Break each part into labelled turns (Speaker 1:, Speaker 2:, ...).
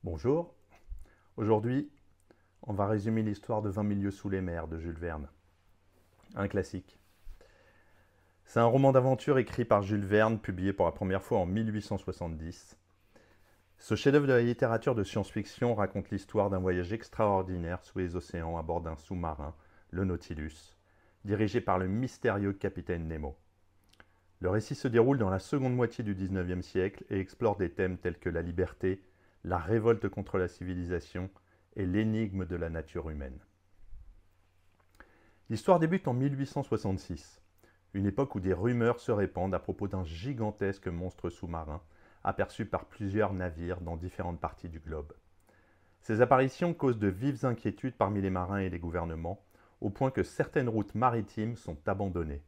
Speaker 1: Bonjour, aujourd'hui on va résumer l'histoire de 20 milieux sous les mers de Jules Verne, un classique. C'est un roman d'aventure écrit par Jules Verne, publié pour la première fois en 1870. Ce chef-d'œuvre de la littérature de science-fiction raconte l'histoire d'un voyage extraordinaire sous les océans à bord d'un sous-marin, le Nautilus, dirigé par le mystérieux capitaine Nemo. Le récit se déroule dans la seconde moitié du XIXe siècle et explore des thèmes tels que la liberté, la révolte contre la civilisation et l'énigme de la nature humaine. L'histoire débute en 1866, une époque où des rumeurs se répandent à propos d'un gigantesque monstre sous-marin aperçu par plusieurs navires dans différentes parties du globe. Ces apparitions causent de vives inquiétudes parmi les marins et les gouvernements, au point que certaines routes maritimes sont abandonnées.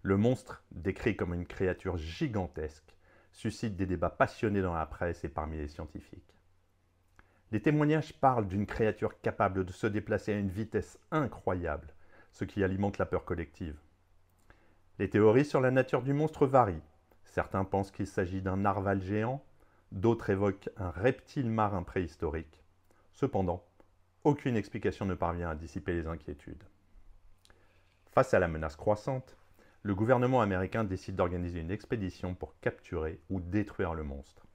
Speaker 1: Le monstre, décrit comme une créature gigantesque, suscite des débats passionnés dans la presse et parmi les scientifiques. Les témoignages parlent d'une créature capable de se déplacer à une vitesse incroyable, ce qui alimente la peur collective. Les théories sur la nature du monstre varient. Certains pensent qu'il s'agit d'un narval géant, d'autres évoquent un reptile marin préhistorique. Cependant, aucune explication ne parvient à dissiper les inquiétudes. Face à la menace croissante, le gouvernement américain décide d'organiser une expédition pour capturer ou détruire le monstre.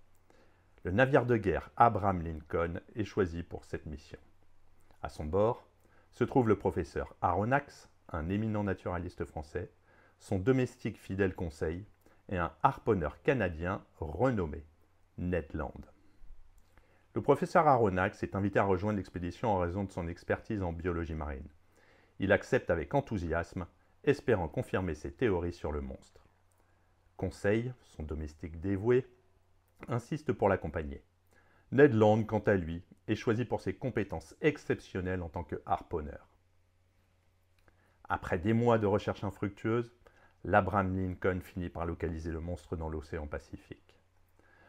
Speaker 1: Le navire de guerre Abraham Lincoln est choisi pour cette mission. À son bord se trouve le professeur Aronnax, un éminent naturaliste français, son domestique fidèle Conseil et un harponneur canadien renommé, Ned Land. Le professeur Aronnax est invité à rejoindre l'expédition en raison de son expertise en biologie marine. Il accepte avec enthousiasme, espérant confirmer ses théories sur le monstre. Conseil, son domestique dévoué, insiste pour l'accompagner. Ned Land, quant à lui, est choisi pour ses compétences exceptionnelles en tant que harponneur. Après des mois de recherche infructueuse, l'Abraham Lincoln finit par localiser le monstre dans l'océan Pacifique.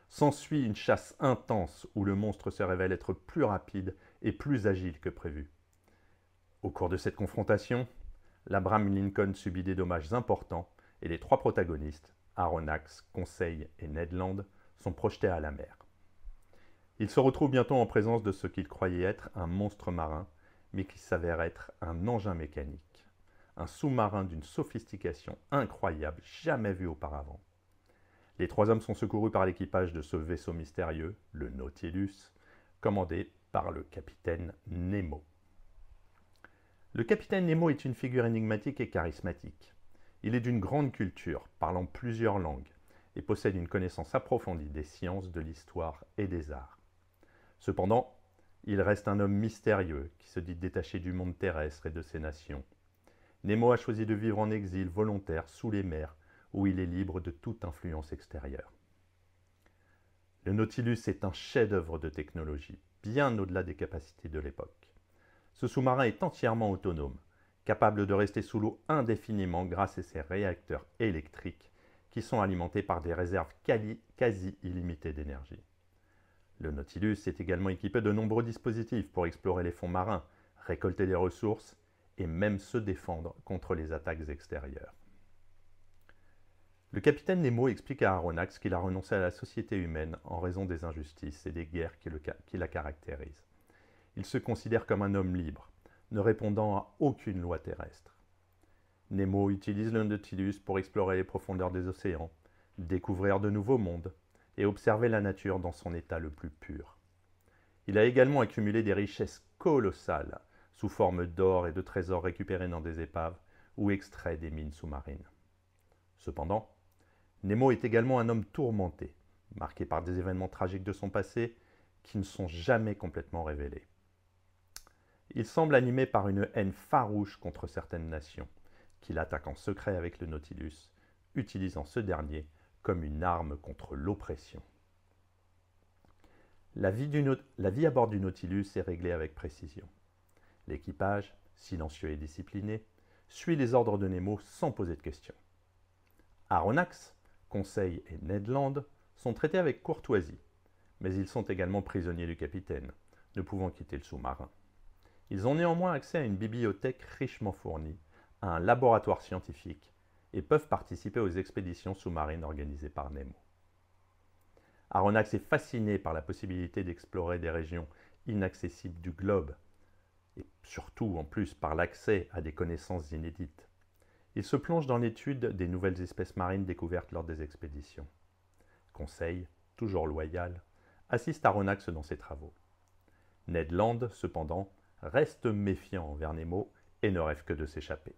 Speaker 1: S'ensuit une chasse intense où le monstre se révèle être plus rapide et plus agile que prévu. Au cours de cette confrontation, l'Abraham Lincoln subit des dommages importants et les trois protagonistes, Aronnax, Conseil et Ned Land, sont projetés à la mer. Ils se retrouvent bientôt en présence de ce qu'ils croyaient être un monstre marin, mais qui s'avère être un engin mécanique, un sous-marin d'une sophistication incroyable, jamais vue auparavant. Les trois hommes sont secourus par l'équipage de ce vaisseau mystérieux, le Nautilus, commandé par le capitaine Nemo. Le capitaine Nemo est une figure énigmatique et charismatique. Il est d'une grande culture, parlant plusieurs langues, et possède une connaissance approfondie des sciences, de l'histoire et des arts. Cependant, il reste un homme mystérieux qui se dit détaché du monde terrestre et de ses nations. Nemo a choisi de vivre en exil volontaire sous les mers, où il est libre de toute influence extérieure. Le Nautilus est un chef-d'œuvre de technologie, bien au-delà des capacités de l'époque. Ce sous-marin est entièrement autonome, capable de rester sous l'eau indéfiniment grâce à ses réacteurs électriques qui sont alimentés par des réserves quasi illimitées d'énergie. Le Nautilus est également équipé de nombreux dispositifs pour explorer les fonds marins, récolter des ressources et même se défendre contre les attaques extérieures. Le capitaine Nemo explique à Aronnax qu'il a renoncé à la société humaine en raison des injustices et des guerres qui la caractérisent. Il se considère comme un homme libre, ne répondant à aucune loi terrestre. Nemo utilise le Nautilus pour explorer les profondeurs des océans, découvrir de nouveaux mondes et observer la nature dans son état le plus pur. Il a également accumulé des richesses colossales sous forme d'or et de trésors récupérés dans des épaves ou extraits des mines sous-marines. Cependant, Nemo est également un homme tourmenté, marqué par des événements tragiques de son passé qui ne sont jamais complètement révélés. Il semble animé par une haine farouche contre certaines nations, qu'il attaque en secret avec le Nautilus, utilisant ce dernier comme une arme contre l'oppression. La vie à bord du Nautilus est réglée avec précision. L'équipage, silencieux et discipliné, suit les ordres de Nemo sans poser de questions. Aronnax, Conseil et Ned Land sont traités avec courtoisie, mais ils sont également prisonniers du capitaine, ne pouvant quitter le sous-marin. Ils ont néanmoins accès à une bibliothèque richement fournie, à un laboratoire scientifique et peuvent participer aux expéditions sous-marines organisées par Nemo. Aronnax est fasciné par la possibilité d'explorer des régions inaccessibles du globe, et surtout en plus par l'accès à des connaissances inédites. Il se plonge dans l'étude des nouvelles espèces marines découvertes lors des expéditions. Conseil, toujours loyal, assiste Aronnax dans ses travaux. Ned Land, cependant, reste méfiant envers Nemo et ne rêve que de s'échapper.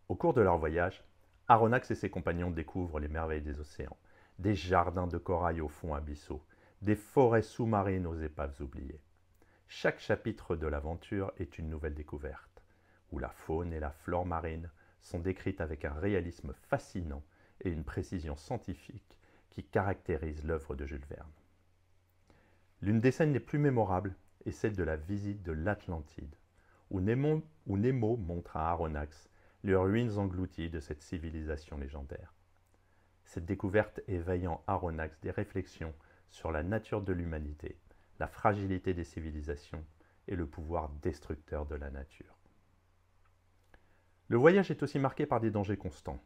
Speaker 1: Au cours de leur voyage, Aronnax et ses compagnons découvrent les merveilles des océans, des jardins de corail aux fonds abyssaux, des forêts sous-marines aux épaves oubliées. Chaque chapitre de l'aventure est une nouvelle découverte, où la faune et la flore marine sont décrites avec un réalisme fascinant et une précision scientifique qui caractérise l'œuvre de Jules Verne. L'une des scènes les plus mémorables est celle de la visite de l'Atlantide, où Nemo montre à Aronnax les ruines englouties de cette civilisation légendaire. Cette découverte éveille en Aronnax des réflexions sur la nature de l'humanité, la fragilité des civilisations et le pouvoir destructeur de la nature. Le voyage est aussi marqué par des dangers constants.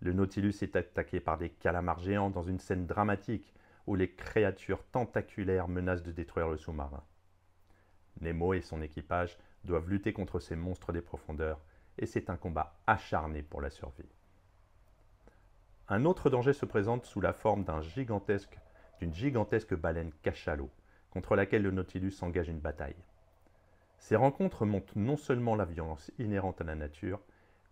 Speaker 1: Le Nautilus est attaqué par des calamars géants dans une scène dramatique où les créatures tentaculaires menacent de détruire le sous-marin. Nemo et son équipage doivent lutter contre ces monstres des profondeurs et c'est un combat acharné pour la survie. Un autre danger se présente sous la forme d'une gigantesque baleine cachalot contre laquelle le Nautilus engage une bataille. Ces rencontres montrent non seulement la violence inhérente à la nature,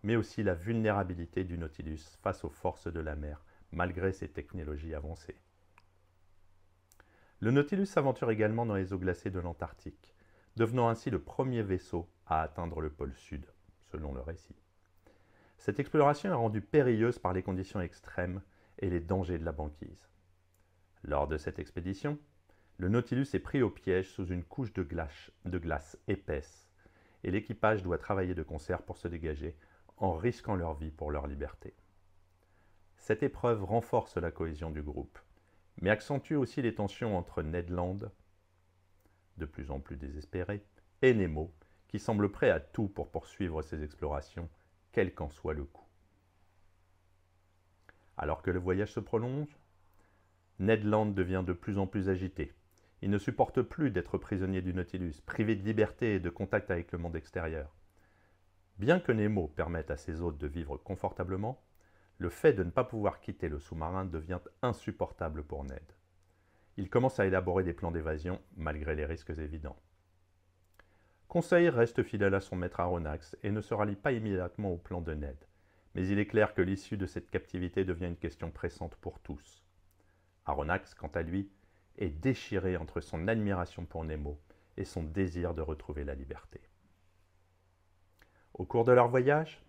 Speaker 1: mais aussi la vulnérabilité du Nautilus face aux forces de la mer, malgré ses technologies avancées. Le Nautilus s'aventure également dans les eaux glacées de l'Antarctique, devenant ainsi le premier vaisseau à atteindre le pôle sud, selon le récit. Cette exploration est rendue périlleuse par les conditions extrêmes et les dangers de la banquise. Lors de cette expédition, le Nautilus est pris au piège sous une couche de glace épaisse et l'équipage doit travailler de concert pour se dégager en risquant leur vie pour leur liberté. Cette épreuve renforce la cohésion du groupe, mais accentue aussi les tensions entre Ned Land, de plus en plus désespéré, et Nemo, qui semble prêt à tout pour poursuivre ses explorations, quel qu'en soit le coût. Alors que le voyage se prolonge, Ned Land devient de plus en plus agité. Il ne supporte plus d'être prisonnier du Nautilus, privé de liberté et de contact avec le monde extérieur. Bien que Nemo permette à ses hôtes de vivre confortablement, le fait de ne pas pouvoir quitter le sous-marin devient insupportable pour Ned. Il commence à élaborer des plans d'évasion malgré les risques évidents. Conseil reste fidèle à son maître Aronnax et ne se rallie pas immédiatement au plan de Ned, mais il est clair que l'issue de cette captivité devient une question pressante pour tous. Aronnax, quant à lui, est déchiré entre son admiration pour Nemo et son désir de retrouver la liberté. Au cours de leur voyage,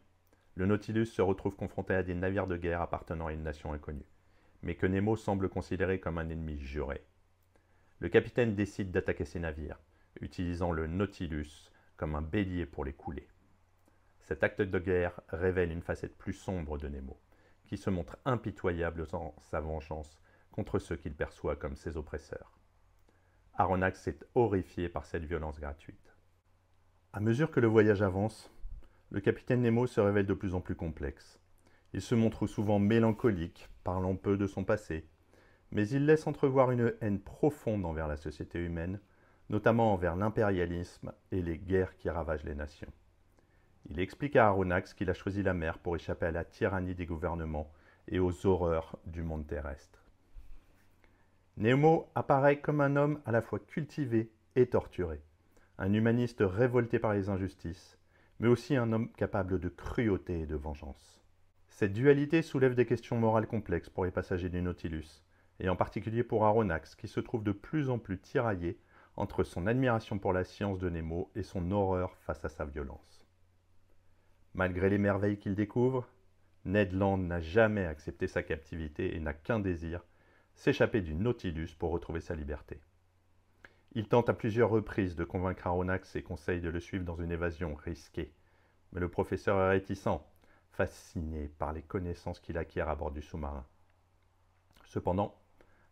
Speaker 1: le Nautilus se retrouve confronté à des navires de guerre appartenant à une nation inconnue, mais que Nemo semble considérer comme un ennemi juré. Le capitaine décide d'attaquer ces navires, utilisant le Nautilus comme un bélier pour les couler. Cet acte de guerre révèle une facette plus sombre de Nemo, qui se montre impitoyable dans sa vengeance contre ceux qu'il perçoit comme ses oppresseurs. Aronnax est horrifié par cette violence gratuite. À mesure que le voyage avance, le capitaine Nemo se révèle de plus en plus complexe. Il se montre souvent mélancolique, parlant peu de son passé, mais il laisse entrevoir une haine profonde envers la société humaine, notamment envers l'impérialisme et les guerres qui ravagent les nations. Il explique à Aronnax qu'il a choisi la mer pour échapper à la tyrannie des gouvernements et aux horreurs du monde terrestre. Nemo apparaît comme un homme à la fois cultivé et torturé, un humaniste révolté par les injustices, mais aussi un homme capable de cruauté et de vengeance. Cette dualité soulève des questions morales complexes pour les passagers du Nautilus, et en particulier pour Aronnax, qui se trouve de plus en plus tiraillé entre son admiration pour la science de Nemo et son horreur face à sa violence. Malgré les merveilles qu'il découvre, Ned Land n'a jamais accepté sa captivité et n'a qu'un désir, s'échapper du Nautilus pour retrouver sa liberté. Il tente à plusieurs reprises de convaincre Aronnax et Conseil de le suivre dans une évasion risquée, mais le professeur est réticent, fasciné par les connaissances qu'il acquiert à bord du sous-marin. Cependant,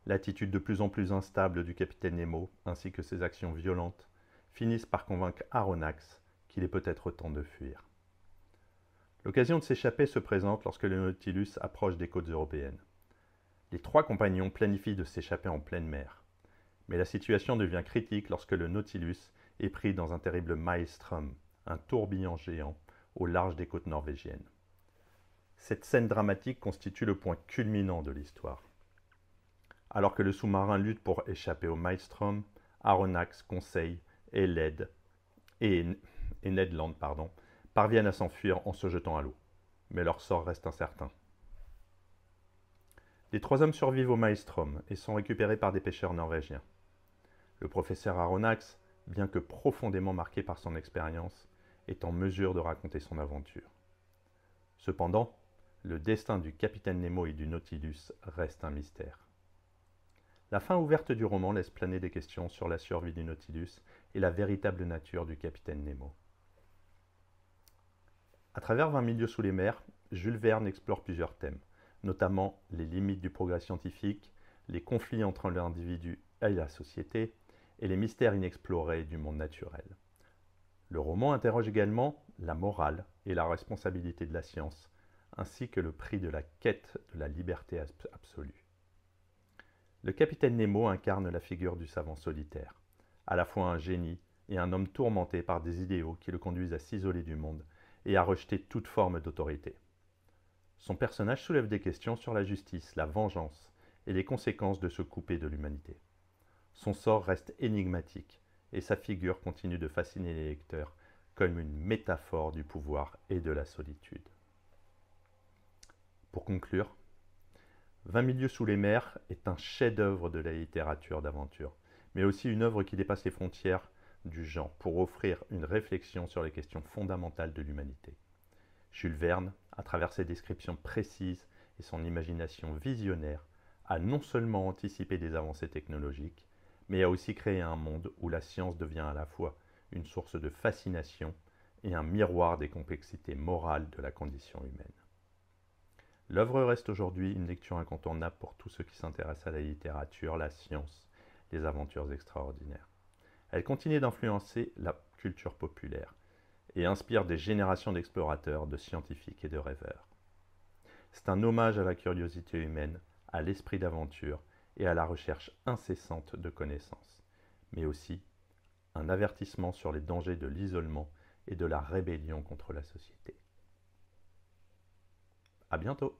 Speaker 1: l'attitude de plus en plus instable du capitaine Nemo, ainsi que ses actions violentes, finissent par convaincre Aronnax qu'il est peut-être temps de fuir. L'occasion de s'échapper se présente lorsque le Nautilus approche des côtes européennes. Les 3 compagnons planifient de s'échapper en pleine mer. Mais la situation devient critique lorsque le Nautilus est pris dans un terrible maelstrom, un tourbillon géant, au large des côtes norvégiennes. Cette scène dramatique constitue le point culminant de l'histoire. Alors que le sous-marin lutte pour échapper au maelstrom, Aronnax, Conseil et Ned Land parviennent à s'enfuir en se jetant à l'eau. Mais leur sort reste incertain. Les 3 hommes survivent au maelstrom et sont récupérés par des pêcheurs norvégiens. Le professeur Aronnax, bien que profondément marqué par son expérience, est en mesure de raconter son aventure. Cependant, le destin du capitaine Nemo et du Nautilus reste un mystère. La fin ouverte du roman laisse planer des questions sur la survie du Nautilus et la véritable nature du capitaine Nemo. À travers 20 milieux sous les mers, Jules Verne explore plusieurs thèmes, notamment les limites du progrès scientifique, les conflits entre l'individu et la société, et les mystères inexplorés du monde naturel. Le roman interroge également la morale et la responsabilité de la science, ainsi que le prix de la quête de la liberté absolue. Le capitaine Nemo incarne la figure du savant solitaire, à la fois un génie et un homme tourmenté par des idéaux qui le conduisent à s'isoler du monde et à rejeter toute forme d'autorité. Son personnage soulève des questions sur la justice, la vengeance et les conséquences de se couper de l'humanité. Son sort reste énigmatique et sa figure continue de fasciner les lecteurs comme une métaphore du pouvoir et de la solitude. Pour conclure, 20 milieux sous les mers est un chef-d'œuvre de la littérature d'aventure, mais aussi une œuvre qui dépasse les frontières du genre pour offrir une réflexion sur les questions fondamentales de l'humanité. Jules Verne, à travers ses descriptions précises et son imagination visionnaire, a non seulement anticipé des avancées technologiques, mais a aussi créé un monde où la science devient à la fois une source de fascination et un miroir des complexités morales de la condition humaine. L'œuvre reste aujourd'hui une lecture incontournable pour tous ceux qui s'intéressent à la littérature, la science, les aventures extraordinaires. Elle continue d'influencer la culture populaire et inspire des générations d'explorateurs, de scientifiques et de rêveurs. C'est un hommage à la curiosité humaine, à l'esprit d'aventure et à la recherche incessante de connaissances, mais aussi un avertissement sur les dangers de l'isolement et de la rébellion contre la société. À bientôt!